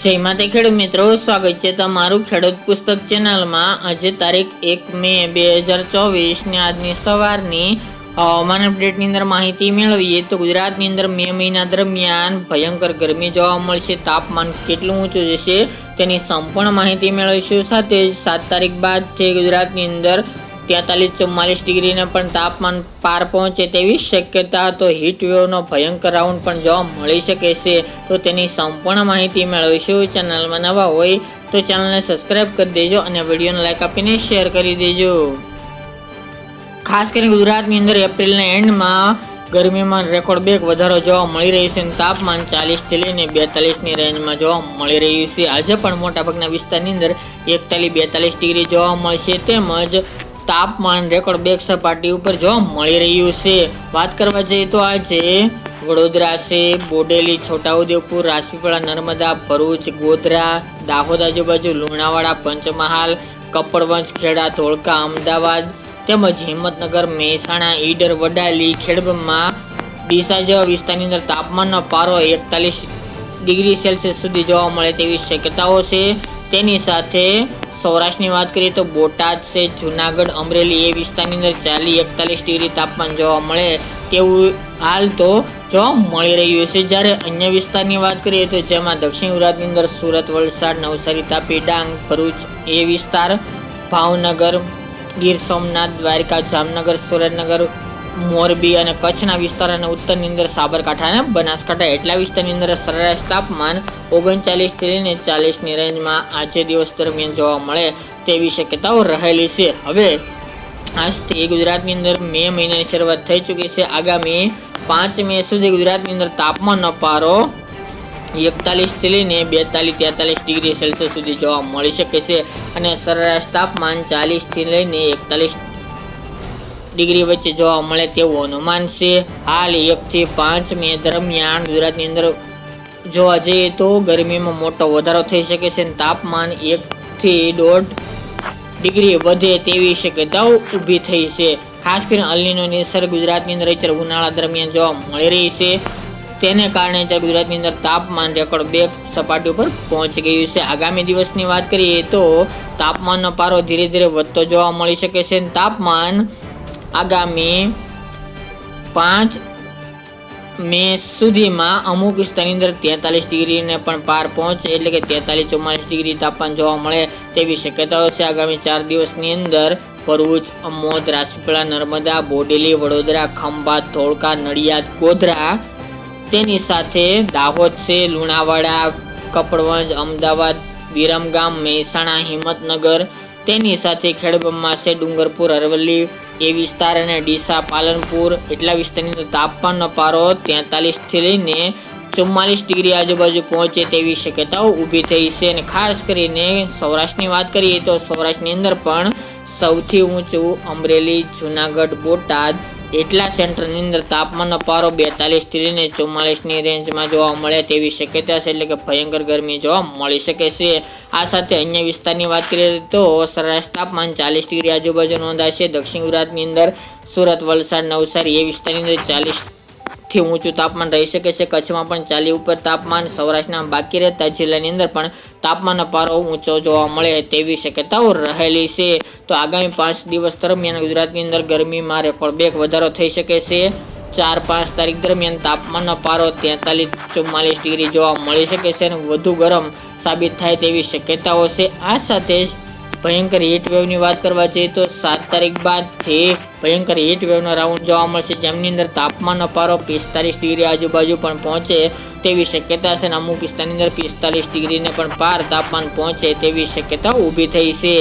જય માતા ખેડૂત મિત્રો, સ્વાગત છે તમારું ખેડૂત પુસ્તક ચેનલમાં। આજે તારીખ 1 મે 2024 ને આજની સવારની હવામાન અપડેટની અંદર માહિતી મેળવીએ તો ગુજરાતની અંદર મે મહિના દરમિયાન ભયંકર ગરમી જોવા મળશે। તાપમાન કેટલું ઊંચું જશે તેની સંપૂર્ણ માહિતી મેળવીશું। સાથે જ 7 તારીખ બાદથી ગુજરાતની અંદર 43-44 ડિગ્રીને પણ તાપમાન પાર પહોંચે તેવી શક્યતા। તો હીટ વેવનો ભયંકર રાઉન્ડ પણ જોવા મળી શકે છે, તો તેની સંપૂર્ણ માહિતી મેળવીશું। ચેનલમાં નવા હોય તો ચેનલને સબસ્ક્રાઇબ કરી દેજો અને વિડીયોને લાઈક આપીને શેર કરી દેજો। ખાસ કરીને ગુજરાતની અંદર એપ્રિલના એન્ડમાં ગરમીમાં રેકોર્ડ બ્રેક વધારો જોવા મળી રહ્યો છે અને તાપમાન 40 થી લઈને 42ની રેન્જમાં જોવા મળી રહ્યું છે। આજે પણ મોટાભાગના વિસ્તારની અંદર 41-42 ડિગ્રી જોવા મળશે, તેમજ તાપમાન રેકોર્ડ બ્રેક સપાટી ઉપર જોવા મળી રહ્યું છે। વાત કરવા જઈએ તો આજે વડોદરા છે, બોડેલી, છોટાઉદેપુર, રાજપીપળા, નર્મદા, ભરૂચ, ગોધરા, દાહોદ આજુબાજુ, લુણાવાડા, પંચમહાલ, કપડવંજ, ખેડા, ધોળકા, અમદાવાદ તેમજ હિંમતનગર, મહેસાણા, ઈડર, વડાલી, ખેડબ્રહ્મા, ડીસા જેવા વિસ્તારની અંદર તાપમાનનો પારો 41 ડિગ્રી સેલ્સિયસ સુધી જોવા મળે તેવી શક્યતાઓ છે। તેની સાથે સૌરાષ્ટ્રની વાત કરીએ તો બોટાદ છે, જુનાગઢ, અમરેલી એ વિસ્તારની અંદર 40-41 ડિગ્રી તાપમાન જોવા મળે તેવું હાલ તો જોવા મળી રહ્યું છે। જ્યારે અન્ય વિસ્તારની વાત કરીએ તો જેમાં દક્ષિણ ગુજરાતની અંદર સુરત, વલસાડ, નવસારી, તાપી, ડાંગ, ભરૂચ એ વિસ્તાર, ભાવનગર, ગીર સોમનાથ, દ્વારકા, જામનગર, સુરેન્દ્રનગર, મોરબી અને કચ્છના વિસ્તાર અને ઉત્તરની અંદર સાબરકાંઠા અને બનાસકાંઠા એટલા વિસ્તારની અંદર સરેરાશ તાપમાન 39 થી લઈને 40ની રેન્જમાં આજે દિવસ દરમિયાન જોવા મળે તેવી શક્યતાઓ રહેલી છે। હવે આજથી ગુજરાતની અંદર મે મહિનાની શરૂઆત થઈ ચૂકી છે। આગામી 5 મે સુધી ગુજરાતની અંદર તાપમાનનો પારો 41 થી લઈને 42-43 ડિગ્રી સેલ્સિયસ સુધી જોવા મળી શકે છે અને સરેરાશ તાપમાન 40 થી લઈને 41 ડિગ્રી વચ્ચે જોવા મળે તેવું અનુમાન છે। હાલ 1 થી 5 મે દરમિયાન ગુજરાતની અંદર જોવા જઈએ તો ગરમીમાં મોટો વધારો થઈ શકે છે અને તાપમાન 1 થી 1.5 ડિગ્રી વધે તેવી શક્યતાઓ ઊભી થઈ છે। ખાસ કરીને અલનીનો નિસર્ગ ગુજરાતની અંદર અત્યારે ઉનાળા દરમિયાન જોવા મળી રહી છે, તેને કારણે અત્યારે ગુજરાતની અંદર તાપમાન રેકોર્ડ બ્રેક સપાટી ઉપર પહોંચી ગયું છે। આગામી દિવસની વાત કરીએ તો તાપમાનનો પારો ધીરે ધીરે વધતો જોવા મળી શકે છે। તાપમાન આગામી 5 મે સુધીમાં અમુક વિસ્તારની અંદર 43 ડિગ્રીને પણ પાર પહોંચે, એટલે કે 43-44 ડિગ્રી તાપમાન જોવા મળે તેવી શક્યતાઓ છે। આગામી 4 દિવસની અંદર ભરૂચ, અમોદ, રાજપીપળા, નર્મદા, બોડેલી, વડોદરા, ખંભાત, ધોળકા, નડિયાદ, ગોધરા, તેની સાથે દાહોદ છે, લુણાવાડા, કપડવંજ, અમદાવાદ, વિરમગામ, મહેસાણા, હિંમતનગર, તેની સાથે ખેડબ્રહ્મા છે, ડુંગરપુર, અરવલ્લી એ વિસ્તાર અને ડીસા, પાલનપુર એટલા વિસ્તારની અંદર તાપમાનનો પારો 43 થી લઈને 44 ડિગ્રી આજુબાજુ પહોંચે તેવી શક્યતાઓ ઊભી થઈ છે। અને ખાસ કરીને સૌરાષ્ટ્રની વાત કરીએ તો સૌરાષ્ટ્રની અંદર પણ સૌથી ઊંચું અમરેલી, જુનાગઢ, બોટાદ એટલા સેન્ટરની અંદર તાપમાનનો પારો 42 થી લઈને 44ની રેન્જમાં જોવા મળે તેવી શક્યતા છે, એટલે કે ભયંકર ગરમી જોવા મળી શકે છે। આ સાથે અન્ય વિસ્તારની વાત કરીએ તો સરેરાશ તાપમાન 40 ડિગ્રી આજુબાજુ નોંધાશે। દક્ષિણ ગુજરાતની અંદર સુરત, વલસાડ, નવસારી એ વિસ્તારની અંદર 40 થી ઊંચું તાપમાન રહી શકે છે। કચ્છમાં પણ 40 ઉપર તાપમાન, સૌરાષ્ટ્રના બાકી રહેતા જિલ્લાની અંદર પણ તાપમાનનો પારો ઊંચો જોવા મળે તેવી શક્યતાઓ રહેલી છે। તો આગામી 5 દિવસ દરમિયાન ગુજરાતની અંદર ગરમીમાં રેકોર્ડ બ્રેક વધારો થઈ શકે છે। 4-5 તારીખ દરમિયાન તાપમાનનો પારો 43-44 ડિગ્રી જોવા મળી શકે છે અને વધુ ગરમ સાબિત થાય તેવી શક્યતાઓ છે। આ સાથે જ ભયંકર હીટ વેવની વાત કરવા જઈએ તો 7 તારીખ બાદથી ભયંકર હીટ વેવનો રાઉન્ડ જોવા મળશે, જેમની અંદર તાપમાનનો પારો 45 ડિગ્રી આજુબાજુ પણ પહોંચે તેવી શક્યતા છે અને અમુક વિસ્તારની અંદર 45 ડિગ્રીને પણ પાર તાપમાન પહોંચે તેવી શક્યતા ઊભી થઈ છે।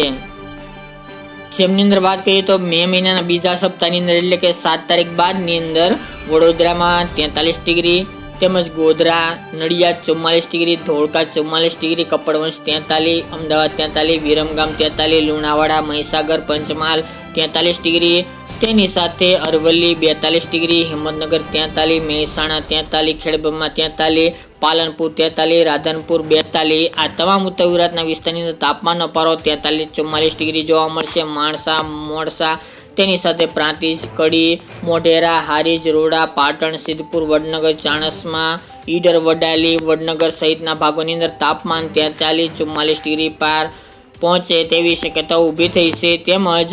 જેમની અંદર વાત કરીએ તો મે મહિનાના બીજા સપ્તાહની અંદર એટલે કે 7 તારીખ બાદની અંદર વડોદરામાં 43 ડિગ્રી તેમજ Godhra, Nadiad 44 degree, Dholka 44 degree, Kapadvanj 43, Ahmedabad 43, Viramgam 43, Lunawada, Mahisagar, Panchmahal 43 degree, તેની સાથે અરવલ્લી 42 ડિગ્રી, હિંમતનગર 43, મહેસાણા 43, ખેડબ્રહ્મા 43, પાલનપુર 43, રાધનપુર 42 આ તમામ ઉત્તર ગુજરાતના વિસ્તારની અંદર તાપમાનનો પારો 43-44 ડિગ્રી જોવા મળશે। માણસા, મોડસા તેની સાથે પ્રાંતિજ, કડી, મોઢેરા, હારીજ, રોડા, પાટણ, સિદ્ધપુર, વડનગર, ચાણસ્મા ઈડર, વડાલી, વડનગર સહિતના ભાગોની અંદર તાપમાન 43-44 ડિગ્રી પાર પહોંચે તેવી શક્યતાઓ ઊભી થઈ છે. તેમજ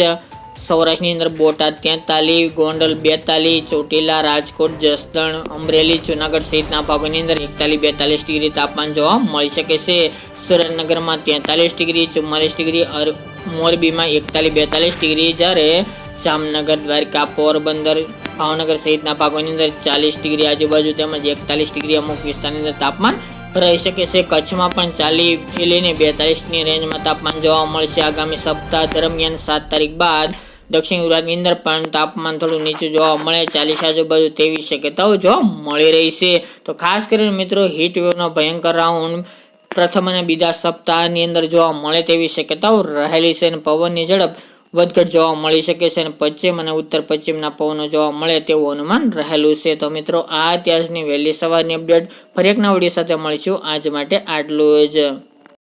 સૌરાષ્ટ્રની અંદર બોટાદ 43, ગોંડલ 42, ચોટીલા, રાજકોટ, જસદણ, અમરેલી, જુનાગઢ સહિતના ભાગોની અંદર 41-42 ડિગ્રી તાપમાન જોવા મળી શકે છે. સુરેન્દ્રનગરમાં 43 ડિગ્રી, 44 ડિગ્રી, મોરબીમાં 41-42 ડિગ્રી, જ્યારે જામનગર, દ્વારકા, પોરબંદર, ભાવનગર સહિતના ભાગોની અંદર 40 ડિગ્રી આજુબાજુ તેમજ 41 ડિગ્રી અમુક વિસ્તારની અંદર તાપમાન રહી શકે છે. કચ્છમાં પણ 40 થી લઈને 42ની રેન્જમાં તાપમાન જોવા મળશે. આગામી સપ્તાહ દરમિયાન 7 તારીખ બાદ દક્ષિણ ગુજરાતની અંદર પણ તાપમાન થોડું નીચું જોવા મળે, 40 આજુબાજુ તેવી શક્યતાઓ જોવા મળી રહી છે. તો ખાસ કરીને મિત્રો હીટ વેવનો ભયંકર રાઉન્ડ પ્રથમ અને બીજા સપ્તાહની અંદર જોવા મળે તેવી શક્યતાઓ રહેલી છે અને પવનની ઝડપ વધઘટ જોવા મળી શકે છે અને પશ્ચિમ અને ઉત્તર પશ્ચિમના પવનો જોવા મળે તેવું અનુમાન રહેલું છે. તો મિત્રો આ અત્યારની વહેલી સવારની અપડેટ. ફરી એક નવા વિડીયો સાથે મળીશું. આજ માટે આટલું જ.